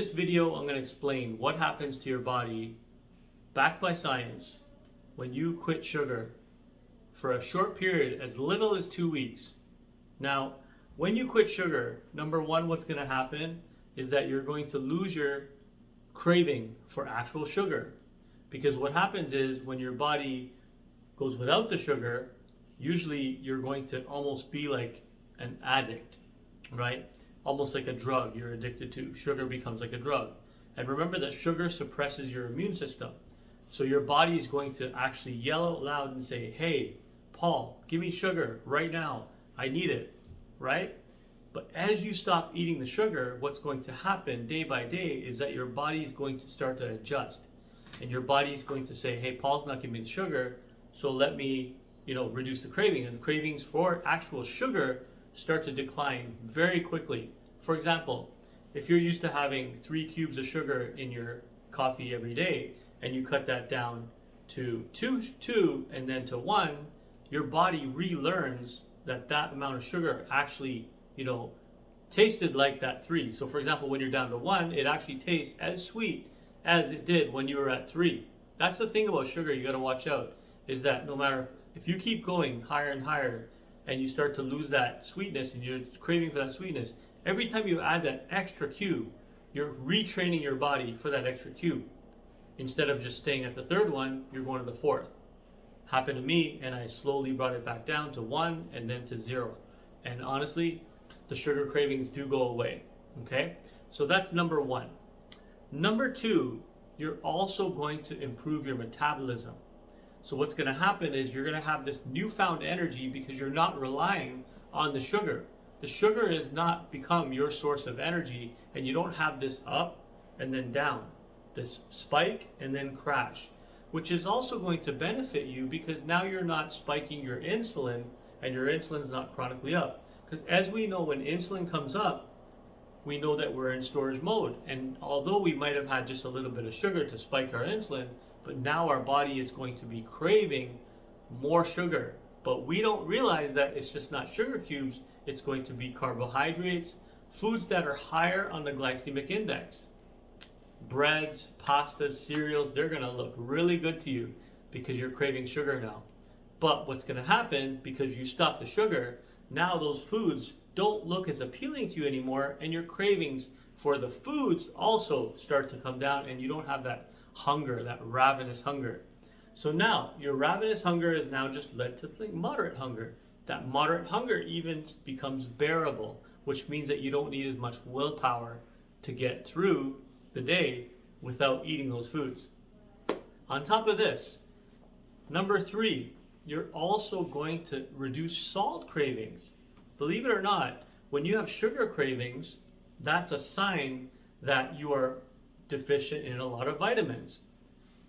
In this video, I'm going to explain what happens to your body, backed by science, when you quit sugar for a short period, as little as 2 weeks. Now, when you quit sugar, number one, what's going to happen is that you're going to lose your craving for actual sugar. Because what happens is when your body goes without the sugar, usually you're going to almost be like an addict, right? Almost like a drug you're addicted to. Sugar becomes like a drug. And remember that sugar suppresses your immune system. So your body is going to actually yell out loud and say, hey, Paul, give me sugar right now. I need it, right? But as you stop eating the sugar, what's going to happen day by day is that your body is going to start to adjust. And your body is going to say, hey, Paul's not giving me the sugar, so let me, reduce the craving. And the cravings for actual sugar start to decline very quickly. For example, if you're used to having 3 cubes of sugar in your coffee every day, and you cut that down to two and then to 1, your body relearns that amount of sugar actually, tasted like that 3. So for example, when you're down to 1, it actually tastes as sweet as it did when you were at 3. That's the thing about sugar you got to watch out, is that no matter if you keep going higher and higher and you start to lose that sweetness and you're craving for that sweetness, every time you add that extra cube, you're retraining your body for that extra cube. Instead of just staying at the 3rd one, you're going to the 4th. Happened to me, and I slowly brought it back down to 1 and then to 0. And honestly, the sugar cravings do go away. Okay? So that's number 1. Number 2, you're also going to improve your metabolism. So what's going to happen is you're going to have this newfound energy because you're not relying on the sugar. The sugar has not become your source of energy, and you don't have this up and then down, this spike and then crash, which is also going to benefit you because now you're not spiking your insulin and your insulin's not chronically up. Because as we know, when insulin comes up, we know that we're in storage mode. And although we might have had just a little bit of sugar to spike our insulin, but now our body is going to be craving more sugar. But we don't realize that it's just not sugar cubes, it's going to be carbohydrates, foods that are higher on the glycemic index. Breads, pastas, cereals, they're going to look really good to you because you're craving sugar now. But what's going to happen, because you stop the sugar, now those foods don't look as appealing to you anymore, and your cravings for the foods also start to come down, and you don't have that hunger, that ravenous hunger. So now your ravenous hunger is now just led to moderate hunger. That moderate hunger even becomes bearable, which means that you don't need as much willpower to get through the day without eating those foods. On top of this, number 3, you're also going to reduce salt cravings. Believe it or not, when you have sugar cravings, that's a sign that you are deficient in a lot of vitamins.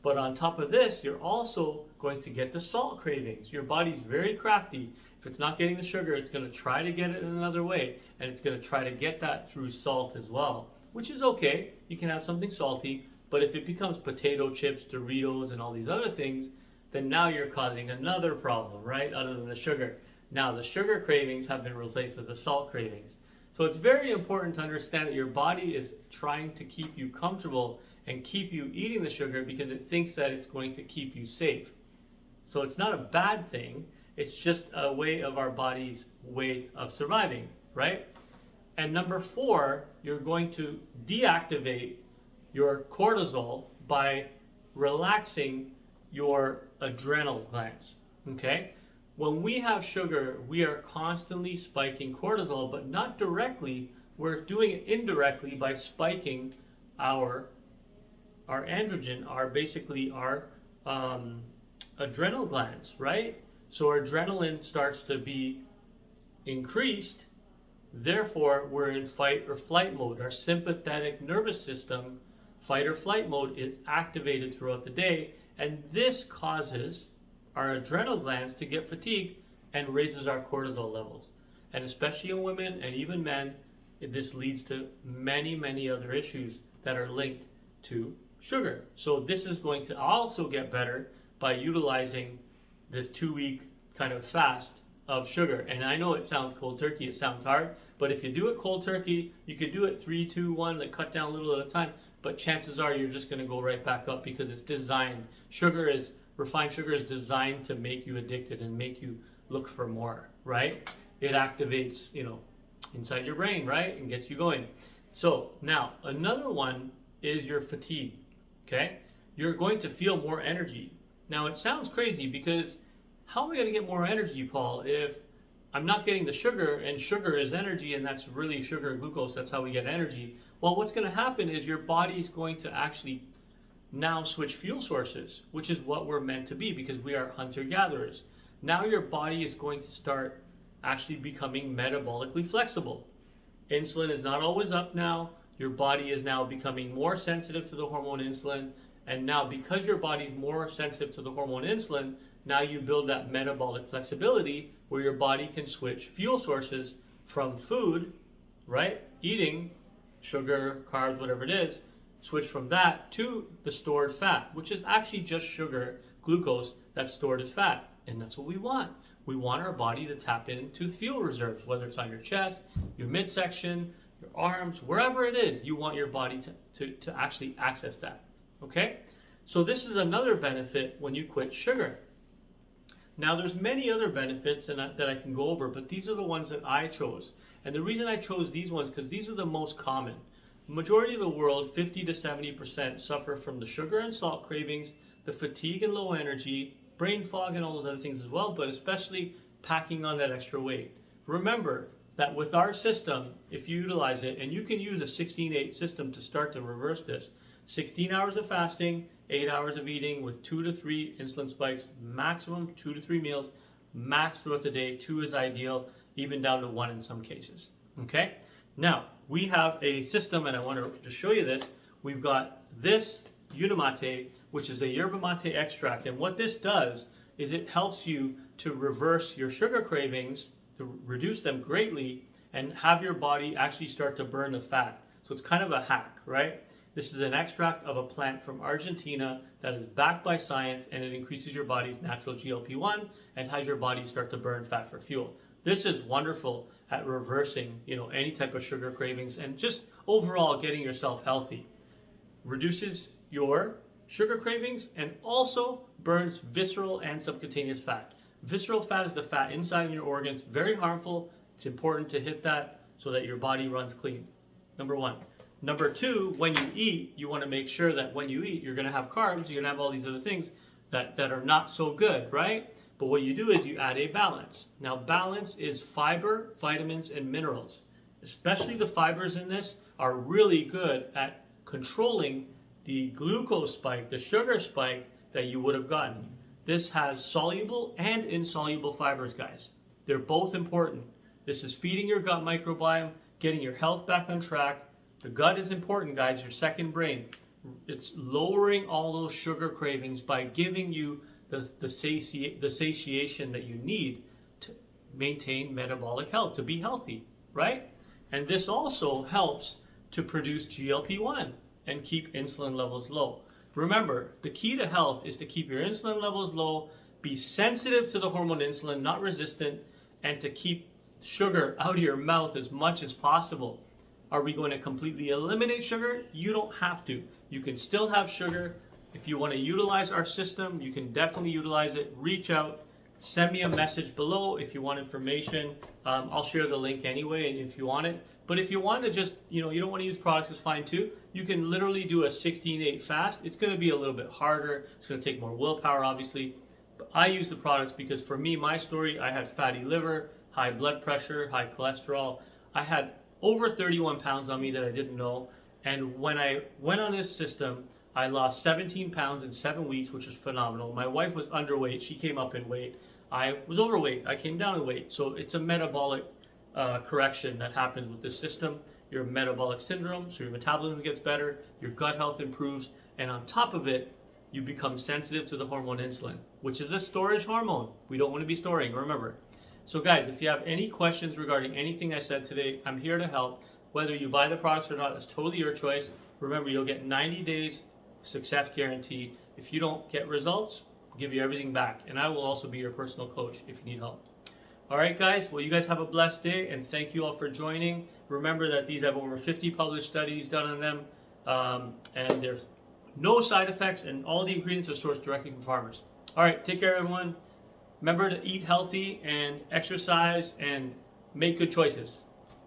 But on top of this, you're also going to get the salt cravings. Your body's very crafty. If it's not getting the sugar, it's going to try to get it in another way, and it's going to try to get that through salt as well, which is okay. You can have something salty, but if it becomes potato chips, Doritos, and all these other things, then now you're causing another problem, right? Other than the sugar. Now the sugar cravings have been replaced with the salt cravings. So it's very important to understand that your body is trying to keep you comfortable and keep you eating the sugar because it thinks that it's going to keep you safe. So it's not a bad thing. It's just a way of our body's way of surviving, right? And number 4, you're going to deactivate your cortisol by relaxing your adrenal glands, okay? When we have sugar, we are constantly spiking cortisol, but not directly. We're doing it indirectly by spiking our androgen, our adrenal glands, right? So our adrenaline starts to be increased. Therefore, we're in fight or flight mode. Our sympathetic nervous system, fight or flight mode, is activated throughout the day, and this causes our adrenal glands to get fatigued and raises our cortisol levels. And especially in women and even men, this leads to many, many other issues that are linked to sugar. So this is going to also get better by utilizing this 2-week kind of fast of sugar. And I know it sounds cold turkey, it sounds hard, But if you do it cold turkey, you could do it 3, 2, 1, like cut down a little at a time. But chances are you're just going to go right back up because it's designed. Refined sugar is designed to make you addicted and make you look for more, right? It activates, inside your brain, right? And gets you going. So now another one is your fatigue, okay? You're going to feel more energy. Now it sounds crazy because how am I going to get more energy, Paul, if I'm not getting the sugar, and sugar is energy, and that's really sugar and glucose, that's how we get energy. Well, what's going to happen is your body is going to actually now switch fuel sources, which is what we're meant to be because we are hunter-gatherers. Now your body is going to start actually becoming metabolically flexible. Insulin is not always up now. Your body is now becoming more sensitive to the hormone insulin. And now because your body is more sensitive to the hormone insulin, now you build that metabolic flexibility where your body can switch fuel sources from food, right? Eating, sugar, carbs, whatever it is, switch from that to the stored fat, which is actually just sugar, glucose, that's stored as fat. And that's what we want. We want our body to tap into fuel reserves, whether it's on your chest, your midsection, your arms, wherever it is, you want your body to actually access that. Okay? So this is another benefit when you quit sugar. Now there's many other benefits that I can go over, but these are the ones that I chose. And the reason I chose these ones, because these are the most common. The majority of the world, 50 to 70%, suffer from the sugar and salt cravings, the fatigue and low energy, brain fog and all those other things as well, but especially packing on that extra weight. Remember that with our system, if you utilize it, and you can use a 16-8 system to start to reverse this, 16 hours of fasting, 8 hours of eating with 2 to 3 insulin spikes, maximum 2 to 3 meals, max throughout the day. 2 is ideal, even down to 1 in some cases. Okay? Now, we have a system, and I want to just show you this. We've got this Unimate, which is a yerba mate extract, and what this does is it helps you to reverse your sugar cravings, to reduce them greatly, and have your body actually start to burn the fat. So it's kind of a hack, right? This is an extract of a plant from Argentina that is backed by science, and it increases your body's natural GLP-1 and has your body start to burn fat for fuel. This is wonderful at reversing, any type of sugar cravings and just overall getting yourself healthy. Reduces your sugar cravings and also burns visceral and subcutaneous fat. Visceral fat is the fat inside of your organs, very harmful. It's important to hit that so that your body runs clean. Number 1. Number 2, when you eat, you want to make sure that when you eat, you're going to have carbs, you're going to have all these other things that are not so good, right? But what you do is you add a balance. Now, balance is fiber, vitamins, and minerals. Especially the fibers in this are really good at controlling the glucose spike, the sugar spike that you would have gotten. This has soluble and insoluble fibers, guys. They're both important. This is feeding your gut microbiome, getting your health back on track. The gut is important, guys, your second brain. It's lowering all those sugar cravings by giving you the satiation that you need to maintain metabolic health, to be healthy, right? And this also helps to produce GLP-1 and keep insulin levels low. Remember, the key to health is to keep your insulin levels low, be sensitive to the hormone insulin, not resistant, and to keep sugar out of your mouth as much as possible. Are we going to completely eliminate sugar? You don't have to. You can still have sugar. If you want to utilize our system, you can definitely utilize it. Reach out, send me a message below if you want information. I'll share the link anyway if you want it. But if you want to just, you don't want to use products, it's fine too. You can literally do a 16-8 fast. It's going to be a little bit harder. It's going to take more willpower, obviously. But I use the products because for me, my story, I had fatty liver, high blood pressure, high cholesterol. I had over 31 pounds on me that I didn't know. And when I went on this system, I lost 17 pounds in 7 weeks, which was phenomenal. My wife was underweight. She came up in weight. I was overweight. I came down in weight. So it's a metabolic correction that happens with this system. Your metabolic syndrome, so your metabolism gets better, your gut health improves, and on top of it, you become sensitive to the hormone insulin, which is a storage hormone. We don't want to be storing, remember. So guys, if you have any questions regarding anything I said today, I'm here to help. Whether you buy the products or not, it's totally your choice. Remember, you'll get 90 days success guarantee. If you don't get results, I'll give you everything back. And I will also be your personal coach if you need help. All right, guys. Well, you guys have a blessed day, and thank you all for joining. Remember that these have over 50 published studies done on them, and there's no side effects, and all the ingredients are sourced directly from farmers. All right, take care, everyone. Remember to eat healthy and exercise and make good choices.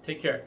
Take care.